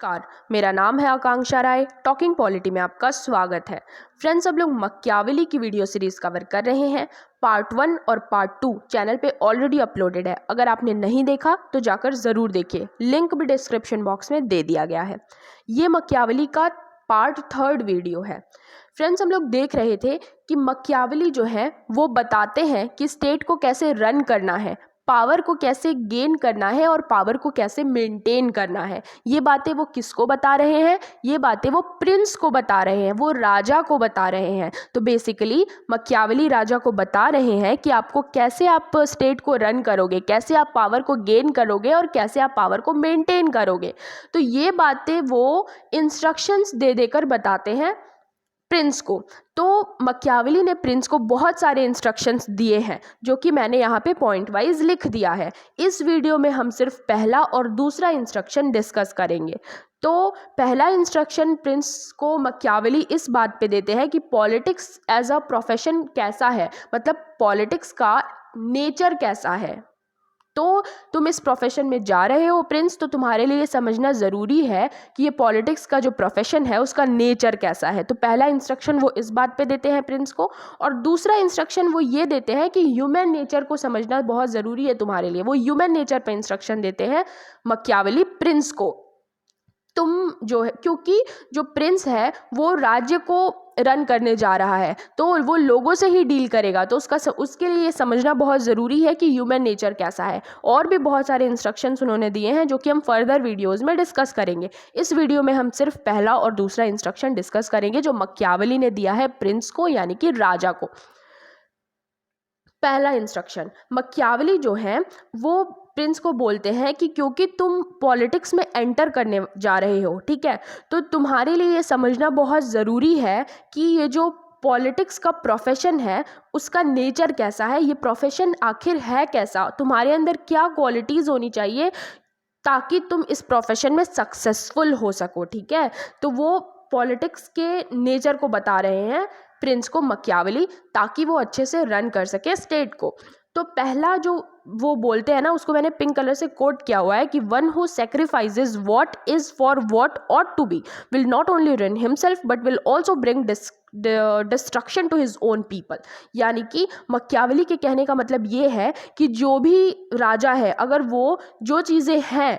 नमस्कार, मेरा नाम है आकांक्षा राय। टॉकिंग पॉलिटी में आपका स्वागत है। फ्रेंड्स, अब लोग मक्यावेली की वीडियो सीरीज कवर कर रहे हैं। पार्ट 1 और पार्ट 2 चैनल पे ऑलरेडी अपलोडेड है। अगर आपने नहीं देखा तो जाकर ज़रूर देखिए, लिंक भी डिस्क्रिप्शन बॉक्स में दे दिया गया है। ये मक्यावेली का पार्ट 3 वीडियो है। फ्रेंड्स, हम लोग देख रहे थे कि मक्यावेली जो है वो बताते हैं कि स्टेट को कैसे रन करना है, पावर को कैसे गेन करना है और पावर को कैसे मेंटेन करना है। ये बातें वो किसको बता रहे हैं? ये बातें वो प्रिंस को बता रहे हैं, वो राजा को बता रहे हैं। तो बेसिकली मक्यावेली राजा को बता रहे हैं कि आपको कैसे आप स्टेट को रन करोगे, कैसे आप पावर को गेन करोगे और कैसे आप पावर को मेंटेन करोगे। तो ये बातें वो इंस्ट्रक्शंस दे देकर बताते हैं प्रिंस को। तो मक्यावेली ने प्रिंस को बहुत सारे इंस्ट्रक्शंस दिए हैं, जो कि मैंने यहाँ पे पॉइंट वाइज लिख दिया है। इस वीडियो में हम सिर्फ पहला और दूसरा इंस्ट्रक्शन डिस्कस करेंगे। तो पहला इंस्ट्रक्शन प्रिंस को मक्यावेली इस बात पे देते हैं कि पॉलिटिक्स एज अ प्रोफेशन कैसा है, मतलब पॉलिटिक्स का नेचर कैसा है। तो तुम इस प्रोफेशन में जा रहे हो प्रिंस, तो तुम्हारे लिए समझना ज़रूरी है कि ये पॉलिटिक्स का जो प्रोफेशन है उसका नेचर कैसा है। तो पहला इंस्ट्रक्शन वो इस बात पे देते हैं प्रिंस को, और दूसरा इंस्ट्रक्शन वो ये देते हैं कि ह्यूमन नेचर को समझना बहुत ज़रूरी है तुम्हारे लिए। वो ह्यूमन नेचर पे इंस्ट्रक्शन देते हैं मक्यावेली प्रिंस को। तुम जो है, क्योंकि जो प्रिंस है वो राज्य को रन करने जा रहा है, तो वो लोगों से ही डील करेगा, तो उसके लिए ये समझना बहुत ज़रूरी है कि ह्यूमन नेचर कैसा है। और भी बहुत सारे इंस्ट्रक्शंस उन्होंने दिए हैं जो कि हम फर्दर वीडियोस में डिस्कस करेंगे। इस वीडियो में हम सिर्फ पहला और दूसरा इंस्ट्रक्शन डिस्कस करेंगे जो मक्यावेली ने दिया है प्रिंस को, यानी कि राजा को। पहला इंस्ट्रक्शन, मक्यावेली जो है वो प्रिंस को बोलते हैं कि क्योंकि तुम पॉलिटिक्स में एंटर करने जा रहे हो, ठीक है, तो तुम्हारे लिए ये समझना बहुत ज़रूरी है कि ये जो पॉलिटिक्स का प्रोफेशन है उसका नेचर कैसा है, ये प्रोफेशन आखिर है कैसा, तुम्हारे अंदर क्या क्वालिटीज़ होनी चाहिए ताकि तुम इस प्रोफेशन में सक्सेसफुल हो सको, ठीक है। तो वो पॉलिटिक्स के नेचर को बता रहे हैं प्रिंस को मक्यावेली, ताकि वो अच्छे से रन कर सके स्टेट को। तो पहला जो वो बोलते हैं ना, उसको मैंने पिंक कलर से कोट किया हुआ है कि one who sacrifices what is for what ought to be will not only ruin himself but will also bring destruction to his own people. यानी कि मक्यावेली के कहने का मतलब ये है कि जो भी राजा है, अगर वो जो चीज़ें हैं,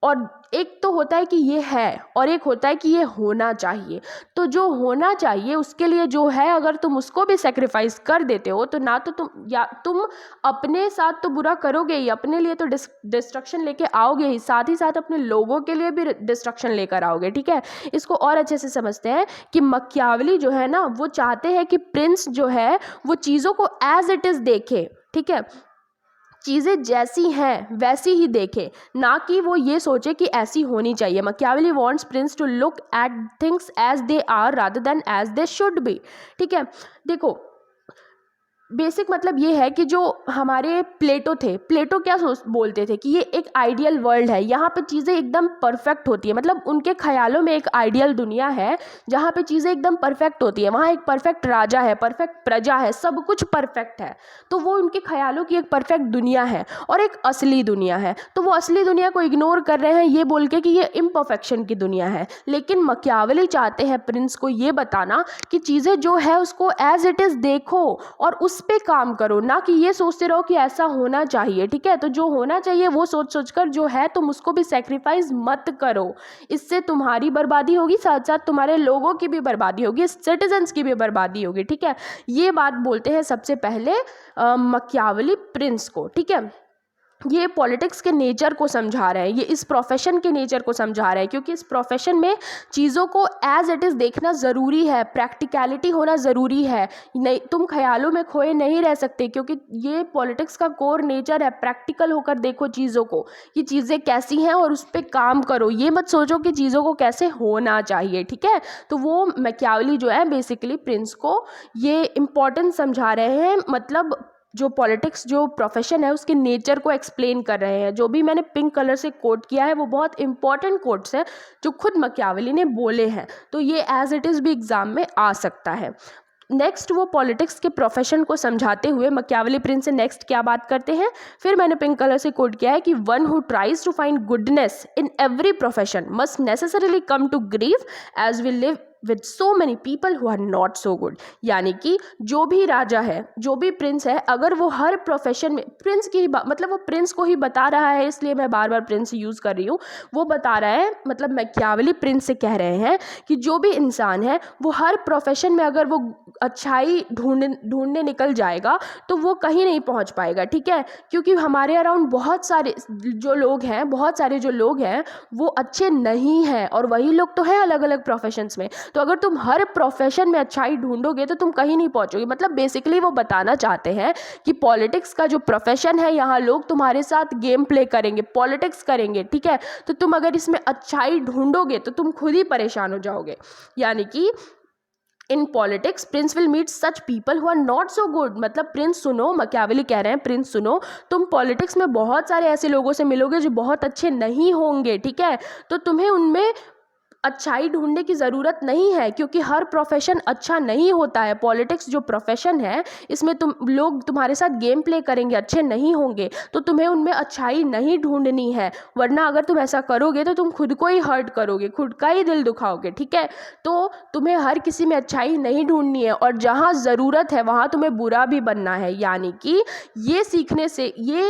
और एक तो होता है कि ये है और एक होता है कि ये होना चाहिए, तो जो होना चाहिए उसके लिए जो है अगर तुम उसको भी सेक्रीफाइस कर देते हो तो ना तो तुम अपने साथ तो बुरा करोगे ही, अपने लिए तो डिस्ट्रक्शन लेके आओगे ही, साथ ही साथ अपने लोगों के लिए भी डिस्ट्रक्शन लेकर आओगे, ठीक है। इसको और अच्छे से समझते हैं कि मक्यावेली जो है ना वो चाहते हैं कि प्रिंस जो है वो चीज़ों को एज इट इज़ देखे, ठीक है, चीज़ें जैसी हैं वैसी ही देखे, ना कि वो ये सोचे कि ऐसी होनी चाहिए। Machiavelli wants prince to look at things as they are rather than as they should be, ठीक है। देखो, बेसिक मतलब ये है कि जो हमारे प्लेटो थे, प्लेटो क्या बोलते थे कि ये एक आइडियल वर्ल्ड है, यहाँ पे चीज़ें एकदम परफेक्ट होती है, मतलब उनके ख्यालों में एक आइडियल दुनिया है जहाँ पे चीज़ें एकदम परफेक्ट होती है, वहाँ एक परफेक्ट राजा है, परफेक्ट प्रजा है, सब कुछ परफेक्ट है। तो वो उनके ख्यालों की एक परफेक्ट दुनिया है और एक असली दुनिया है, तो वो असली दुनिया को इग्नोर कर रहे हैं ये बोल के कि ये इम्परफेक्शन की दुनिया है। लेकिन मक्यावेली चाहते हैं प्रिंस को ये बताना कि चीज़ें जो है उसको एज इट इज़ देखो और उस पे काम करो, ना कि ये सोचते रहो कि ऐसा होना चाहिए, ठीक है। तो जो होना चाहिए वो सोच सोचकर जो है तुम उसको भी सेक्रीफाइस मत करो, इससे तुम्हारी बर्बादी होगी, साथ साथ तुम्हारे लोगों की भी बर्बादी होगी, सिटीजन्स की भी बर्बादी होगी, ठीक है। ये बात बोलते हैं सबसे पहले मक्यावेली प्रिंस को, ठीक है। ये पॉलिटिक्स के नेचर को समझा रहे हैं, ये इस प्रोफेशन के नेचर को समझा रहे हैं, क्योंकि इस प्रोफेशन में चीज़ों को एज इट इज़ देखना ज़रूरी है, प्रैक्टिकलिटी होना ज़रूरी है, नहीं तुम ख्यालों में खोए नहीं रह सकते, क्योंकि ये पॉलिटिक्स का कोर नेचर है। प्रैक्टिकल होकर देखो चीज़ों को, ये चीज़ें कैसी हैं और उस पर काम करो, ये मत सोचो कि चीज़ों को कैसे होना चाहिए, ठीक है। तो वो मक्यावेली जो है बेसिकली प्रिंस को ये इम्पोर्टेंस समझा रहे हैं, मतलब जो पॉलिटिक्स जो प्रोफेशन है उसके नेचर को एक्सप्लेन कर रहे हैं। जो भी मैंने पिंक कलर से कोट किया है वो बहुत इंपॉर्टेंट कोट्स हैं जो खुद मक्यावेली ने बोले हैं, तो ये एज इट इज़ भी एग्ज़ाम में आ सकता है। नेक्स्ट वो पॉलिटिक्स के प्रोफेशन को समझाते हुए मैकियावेली प्रिंस से नेक्स्ट क्या बात करते हैं, फिर मैंने पिंक कलर से कोट किया है कि one who tries to find goodness in every profession must necessarily come to grief as we live with so many people who are not so good. यानी कि जो भी राजा है, जो भी प्रिंस है, अगर वो हर प्रोफेशन में प्रिंस की मतलब वो प्रिंस को ही बता रहा है, इसलिए मैं बार बार प्रिंस यूज़ कर रही हूँ, वो बता रहा है, मतलब मैकियावेली प्रिंस से कह रहे हैं कि जो भी इंसान है वो हर प्रोफेशन में अगर वो अच्छाई ढूंढने निकल जाएगा तो वो कहीं नहीं पहुँच पाएगा, ठीक है। क्योंकि हमारे अराउंड बहुत सारे जो लोग हैं वो अच्छे नहीं हैं, और वही लोग तो हैं अलग अलग प्रोफेशंस में। तो अगर तुम हर प्रोफेशन में अच्छाई ढूंढोगे तो तुम कहीं नहीं पहुंचोगे। मतलब बेसिकली वो बताना चाहते हैं कि पॉलिटिक्स का जो प्रोफेशन है, यहाँ लोग तुम्हारे साथ गेम प्ले करेंगे, पॉलिटिक्स करेंगे, ठीक है। तो तुम अगर इसमें अच्छाई ढूंढोगे तो तुम खुद ही परेशान हो जाओगे। यानी कि in politics prince will meet such people who are not so good. मतलब प्रिंस सुनो, मैकियावेली कह रहे हैं प्रिंस सुनो, तुम पॉलिटिक्स में बहुत सारे ऐसे लोगों से मिलोगे जो बहुत अच्छे नहीं होंगे, ठीक है। तो तुम्हें उनमें अच्छाई ढूंढने की ज़रूरत नहीं है, क्योंकि हर प्रोफेशन अच्छा नहीं होता है। पॉलिटिक्स जो प्रोफेशन है इसमें लोग तुम्हारे साथ गेम प्ले करेंगे, अच्छे नहीं होंगे, तो तुम्हें उनमें अच्छाई नहीं ढूंढनी है। वरना अगर तुम ऐसा करोगे तो तुम खुद को ही हर्ट करोगे, खुद का ही दिल दुखाओगे, ठीक है। तो तुम्हें हर किसी में अच्छाई नहीं ढूंढनी है, और जहाँ ज़रूरत है वहाँ तुम्हें बुरा भी बनना है। यानी कि ये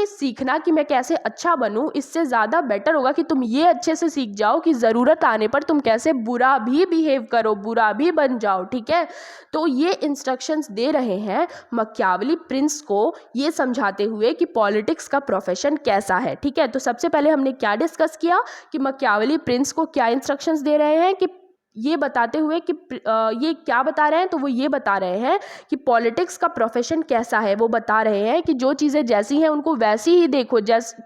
सीखना कि मैं कैसे अच्छा बनूँ, इससे ज़्यादा बेटर होगा कि तुम ये अच्छे से सीख जाओ कि ज़रूरत आने पर तुम कैसे बुरा भी बिहेव करो, बुरा भी बन जाओ, ठीक है। तो ये इंस्ट्रक्शंस दे रहे हैं मैकियावेली प्रिंस को, ये समझाते हुए कि पॉलिटिक्स का प्रोफेशन कैसा है, ठीक है। तो सबसे पहले हमने क्या डिस्कस किया कि मैकियावेली प्रिंस को क्या इंस्ट्रक्शंस दे रहे हैं, कि ये बताते हुए कि ये क्या बता रहे हैं, तो वो ये बता रहे हैं कि पॉलिटिक्स का प्रोफेशन कैसा है। वो बता रहे हैं कि जो चीज़ें जैसी हैं उनको वैसी ही देखो,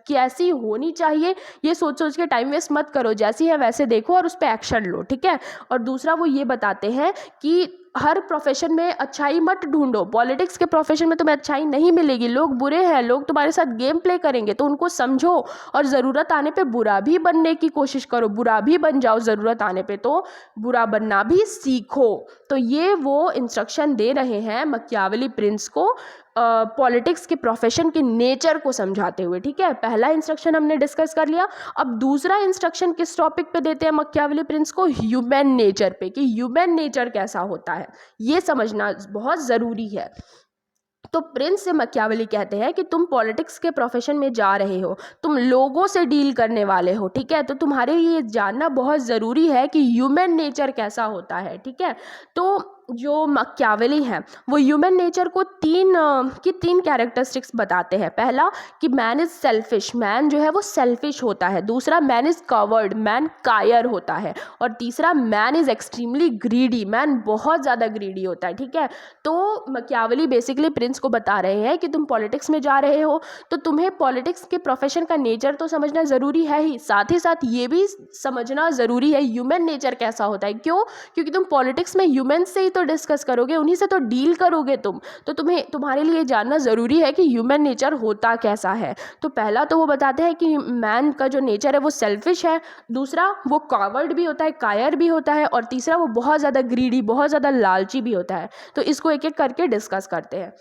कैसी होनी चाहिए ये सोच सोच के टाइम वेस्ट मत करो, जैसी है वैसे देखो और उस पर एक्शन लो, ठीक है। और दूसरा वो ये बताते हैं कि हर प्रोफेशन में अच्छाई मत ढूंढो, पॉलिटिक्स के प्रोफेशन में तुम्हें अच्छाई नहीं मिलेगी, लोग बुरे हैं, लोग तुम्हारे साथ गेम प्ले करेंगे, तो उनको समझो और ज़रूरत आने पे बुरा भी बनने की कोशिश करो, बुरा भी बन जाओ ज़रूरत आने पे, तो बुरा बनना भी सीखो। तो ये वो इंस्ट्रक्शन दे रहे हैं मैकियावेली प्रिंस को पॉलिटिक्स के प्रोफेशन के नेचर को समझाते हुए, ठीक है। पहला इंस्ट्रक्शन हमने डिस्कस कर लिया। अब दूसरा इंस्ट्रक्शन किस टॉपिक पे देते हैं मैकियावेली प्रिंस को, ह्यूमन नेचर पे, कि ह्यूमन नेचर कैसा होता है ये समझना बहुत ज़रूरी है। तो प्रिंस से मैकियावेली कहते हैं कि तुम पॉलिटिक्स के प्रोफेशन में जा रहे हो, तुम लोगों से डील करने वाले हो, ठीक है। तो तुम्हारे लिए जानना बहुत ज़रूरी है कि ह्यूमन नेचर कैसा होता है, ठीक है। तो जो मैकियावेली हैं वो ह्यूमन नेचर को तीन कैरेक्टरिस्टिक्स बताते हैं। पहला कि मैन इज़ सेल्फिश, मैन जो है वो सेल्फिश होता है। दूसरा मैन इज़ कवर्ड, मैन कायर होता है। और तीसरा man is extremely greedy, man बहुत ज़्यादा ग्रीडी होता है, ठीक है। तो मैकियावेली बेसिकली प्रिंस को बता रहे हैं कि तुम पॉलिटिक्स में जा रहे हो तो तुम्हें पॉलिटिक्स के प्रोफेशन का नेचर तो समझना ज़रूरी है ही, साथ ही साथ ये भी समझना ज़रूरी है ह्यूमन नेचर कैसा होता है। क्यों? क्योंकि तुम पॉलिटिक्स में ह्यूमन से ही तो डिस्कस करोगे, उन्हीं से तो डील करोगे तुम, तो तुम्हारे लिए जानना ज़रूरी है कि ह्यूमन नेचर होता कैसा है। तो पहला तो वो बताते हैं कि मैन का जो नेचर है वो सेल्फिश है, दूसरा वो कावर्ड भी होता है, कायर भी होता है, और तीसरा वो बहुत ज़्यादा ग्रीडी, बहुत ज़्यादा लालची भी होता है। तो इसको एक एक करके डिस्कस करते हैं।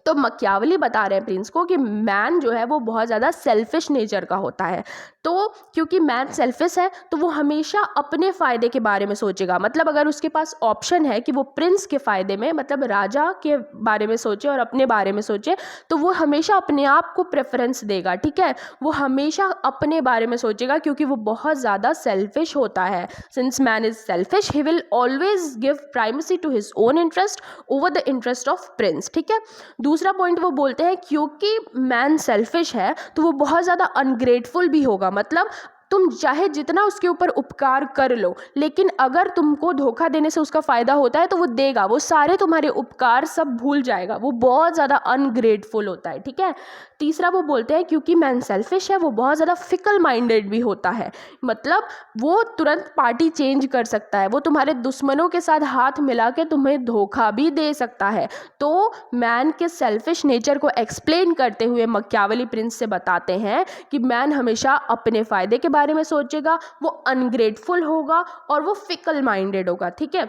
तो मैकियावेली बता रहे हैं प्रिंस को कि मैन जो है वो बहुत ज़्यादा सेल्फिश नेचर का होता है। तो क्योंकि मैन सेल्फिश है तो वो हमेशा अपने फ़ायदे के बारे में सोचेगा। मतलब अगर उसके पास ऑप्शन है कि वो प्रिंस के फ़ायदे में, मतलब राजा के बारे में सोचे और अपने बारे में सोचे, तो वो हमेशा अपने आप को प्रेफरेंस देगा, ठीक है। वो हमेशा अपने बारे में सोचेगा क्योंकि वो बहुत ज़्यादा सेल्फिश होता है। Since man is selfish he will always give primacy to his own interest over the interest of prince, ठीक है। दूसरा पॉइंट वो बोलते हैं क्योंकि मैन सेल्फिश है तो वो बहुत ज़्यादा अनग्रेटफुल भी होगा। मतलब तुम चाहे जितना उसके ऊपर उपकार कर लो, लेकिन अगर तुमको धोखा देने से उसका फ़ायदा होता है तो वो देगा, वो सारे तुम्हारे उपकार सब भूल जाएगा, वो बहुत ज़्यादा अनग्रेटफुल होता है, ठीक है। तीसरा वो बोलते हैं क्योंकि मैन सेल्फिश है वो बहुत ज़्यादा फिकल माइंडेड भी होता है। मतलब वो तुरंत पार्टी चेंज कर सकता है, वो तुम्हारे दुश्मनों के साथ हाथ मिला के तुम्हें धोखा भी दे सकता है। तो मैन के सेल्फिश नेचर को एक्सप्लेन करते हुए मैकियावेली प्रिंस से बताते हैं कि मैन हमेशा अपने फ़ायदे के बारे में सोचेगा, वो अनग्रेटफुल होगा और वो फिकल माइंडेड होगा, ठीक है।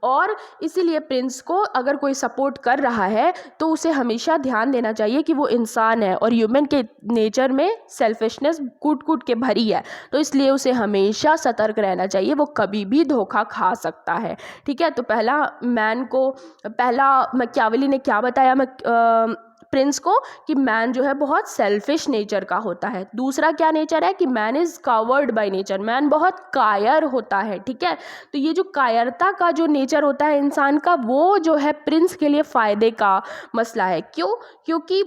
और इसीलिए प्रिंस को अगर कोई सपोर्ट कर रहा है तो उसे हमेशा ध्यान देना चाहिए कि वो इंसान है और ह्यूमन के नेचर में सेल्फिशनेस कूट कूट के भरी है, तो इसलिए उसे हमेशा सतर्क रहना चाहिए, वो कभी भी धोखा खा सकता है। ठीक है, तो पहला मैकियावेली ने क्या बताया प्रिंस को कि मैन जो है बहुत सेल्फिश नेचर का होता है। दूसरा क्या नेचर है कि man is coward by nature, man बहुत कायर होता है। ठीक है, तो ये जो कायरता का जो नेचर होता है इंसान का, वो जो है प्रिंस के लिए फ़ायदे का मसला है। क्यों? क्योंकि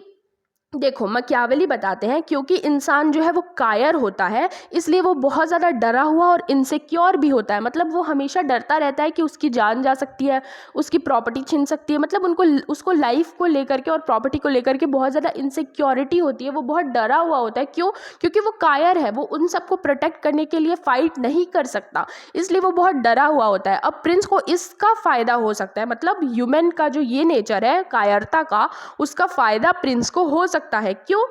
देखो मैकियावेली बताते हैं क्योंकि इंसान जो है वो कायर होता है, इसलिए वो बहुत ज़्यादा डरा हुआ और इनसिक्योर भी होता है। मतलब वो हमेशा डरता रहता है कि उसकी जान जा सकती है, उसकी प्रॉपर्टी छिन सकती है। मतलब उसको लाइफ को लेकर के और प्रॉपर्टी को लेकर के बहुत ज़्यादा इनसिक्योरिटी होती है, वो बहुत डरा हुआ होता है। क्यों? क्योंकि वो कायर है, वो उन सबको प्रोटेक्ट करने के लिए फ़ाइट नहीं कर सकता, इसलिए वो बहुत डरा हुआ होता है। अब प्रिंस को इसका फ़ायदा हो सकता है, मतलब ह्यूमन का जो ये नेचर है कायरता का, उसका फ़ायदा प्रिंस को हो सकता है। क्यों?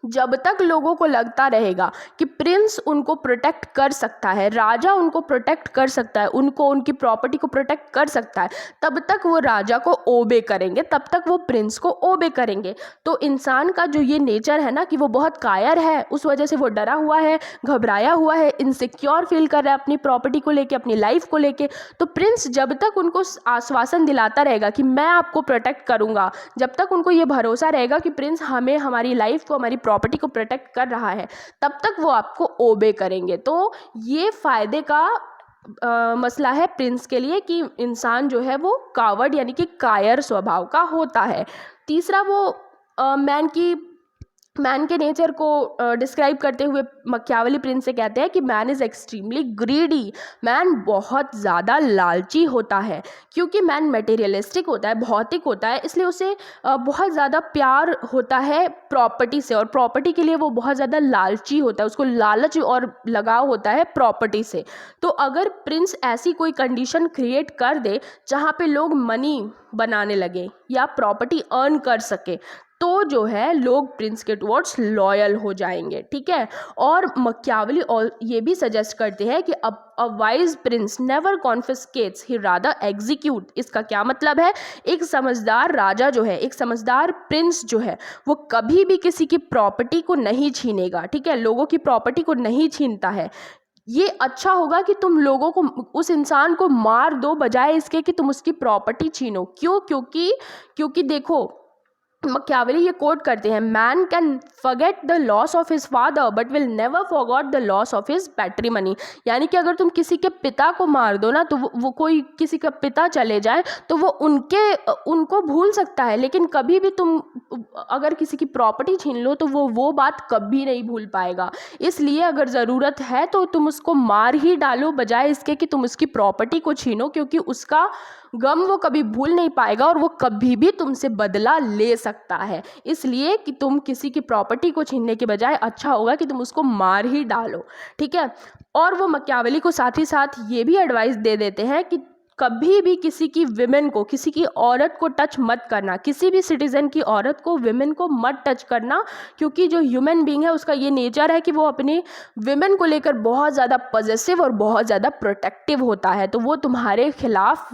जब तक लोगों को लगता रहेगा कि प्रिंस उनको प्रोटेक्ट कर सकता है, राजा उनको प्रोटेक्ट कर सकता है, उनको उनकी प्रॉपर्टी को प्रोटेक्ट कर सकता है, तब तक वो राजा को ओबे करेंगे, तब तक वो प्रिंस को ओबे करेंगे। तो इंसान का जो ये नेचर है ना कि वो बहुत कायर है, उस वजह से वो डरा हुआ है, घबराया हुआ है, इनसिक्योर फील कर रहा है अपनी प्रॉपर्टी को लेके, अपनी लाइफ को लेके। तो प्रिंस जब तक उनको आश्वासन दिलाता रहेगा कि मैं आपको प्रोटेक्ट करूँगा, जब तक उनको ये भरोसा रहेगा कि प्रिंस हमें, हमारी लाइफ को, हमारी प्रॉपर्टी को प्रोटेक्ट कर रहा है, तब तक वो आपको ओबे करेंगे। तो ये फ़ायदे का मसला है प्रिंस के लिए कि इंसान जो है वो कावर्ड यानी कि कायर स्वभाव का होता है। तीसरा वो मैन के नेचर को डिस्क्राइब करते हुए मैकियावेली प्रिंस से कहते हैं कि man is extremely greedy, man बहुत ज़्यादा लालची होता है। क्योंकि मैन मटेरियलिस्टिक होता है, भौतिक होता है, इसलिए उसे बहुत ज़्यादा प्यार होता है प्रॉपर्टी से, और प्रॉपर्टी के लिए वो बहुत ज़्यादा लालची होता है, उसको लालच और लगाव होता है प्रॉपर्टी से। तो अगर प्रिंस ऐसी कोई कंडीशन क्रिएट कर दे जहाँ पे लोग मनी बनाने लगे या प्रॉपर्टी अर्न कर सके, तो जो है लोग प्रिंस के टुवर्ड्स लॉयल हो जाएंगे। ठीक है, और मैकियावेली और ये भी सजेस्ट करते हैं कि a wise prince never confiscates, he rather execute. इसका क्या मतलब है? एक समझदार राजा जो है, एक समझदार प्रिंस जो है, वो कभी भी किसी की प्रॉपर्टी को नहीं छीनेगा। ठीक है, लोगों की प्रॉपर्टी को नहीं छीनता है। ये अच्छा होगा कि तुम लोगों को, उस इंसान को मार दो बजाय इसके कि तुम उसकी प्रॉपर्टी छीनो। क्यों? क्योंकि देखो मैकियावेली ये कोट करते हैं, man can forget the loss of his father but will never forgot the loss of his patrimony. यानी कि अगर तुम किसी के पिता को मार दो ना, तो वो कोई किसी का पिता चले जाए तो वो उनको भूल सकता है, लेकिन कभी भी तुम अगर किसी की प्रॉपर्टी छीन लो तो वो बात कभी नहीं भूल पाएगा। इसलिए अगर ज़रूरत है तो तुम उसको मार ही डालो बजाय इसके कि तुम उसकी प्रॉपर्टी को छीनो, क्योंकि उसका गम वो कभी भूल नहीं पाएगा और वो कभी भी तुमसे बदला ले सकता है। इसलिए कि तुम किसी की प्रॉपर्टी को छीनने के बजाय अच्छा होगा कि तुम उसको मार ही डालो। ठीक है, और वो मैकियावेली को साथ ही साथ ये भी एडवाइस दे देते हैं कि कभी भी किसी की विमेन को, किसी की औरत को टच मत करना, किसी भी सिटीज़न की औरत को, विमेन को मत टच करना, क्योंकि जो ह्यूमन बीइंग है उसका ये नेचर है कि वो अपने विमेन को लेकर बहुत ज़्यादा पॉजेसिव और बहुत ज़्यादा प्रोटेक्टिव होता है। तो वो तुम्हारे खिलाफ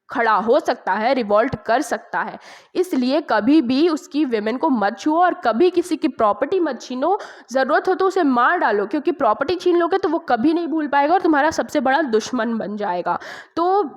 खड़ा हो सकता है, रिवॉल्ट कर सकता है। इसलिए कभी भी उसकी विमेन को मत छुओ और कभी किसी की प्रॉपर्टी मत छीनो। ज़रूरत हो तो उसे मार डालो, क्योंकि प्रॉपर्टी छीन लोगे तो वो कभी नहीं भूल पाएगा और तुम्हारा सबसे बड़ा दुश्मन बन जाएगा। तो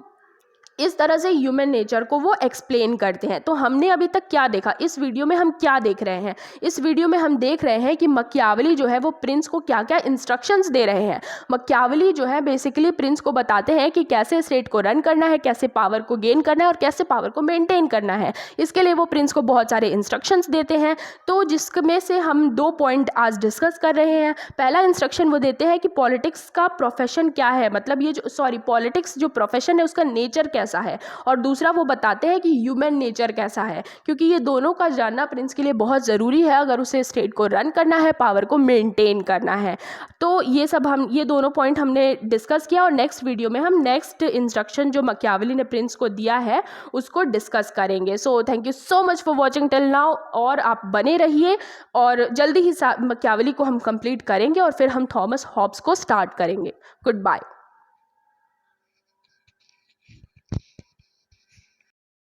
इस तरह से ह्यूमन नेचर को वो एक्सप्लेन करते हैं। तो हमने अभी तक क्या देखा, इस वीडियो में हम क्या देख रहे हैं? इस वीडियो में हम देख रहे हैं कि मैकियावेली जो है वो प्रिंस को क्या क्या इंस्ट्रक्शंस दे रहे हैं। मैकियावेली जो है बेसिकली प्रिंस को बताते हैं कि कैसे स्टेट को रन करना है, कैसे पावर को गेन करना है और कैसे पावर को मेंटेन करना है। इसके लिए वो प्रिंस को बहुत सारे इंस्ट्रक्शंस देते हैं, तो जिसमें से हम 2 पॉइंट आज डिस्कस कर रहे हैं। पहला इंस्ट्रक्शन वो देते हैं कि पॉलिटिक्स का प्रोफेशन क्या है, मतलब ये जो पॉलिटिक्स जो प्रोफेशन है उसका नेचर कैसा है, और दूसरा वो बताते हैं कि ह्यूमन नेचर कैसा है, क्योंकि ये दोनों का जानना प्रिंस के लिए बहुत ज़रूरी है अगर उसे स्टेट को रन करना है, पावर को मेंटेन करना है। तो ये दोनों पॉइंट हमने डिस्कस किया, और नेक्स्ट वीडियो में हम नेक्स्ट इंस्ट्रक्शन जो मैकियावेली ने प्रिंस को दिया है उसको डिस्कस करेंगे। So thank you so much for watching till now, और आप बने रहिए, और जल्दी ही मैकियावेली को हम कंप्लीट करेंगे और फिर हम थॉमस हॉब्स को स्टार्ट करेंगे। Good bye.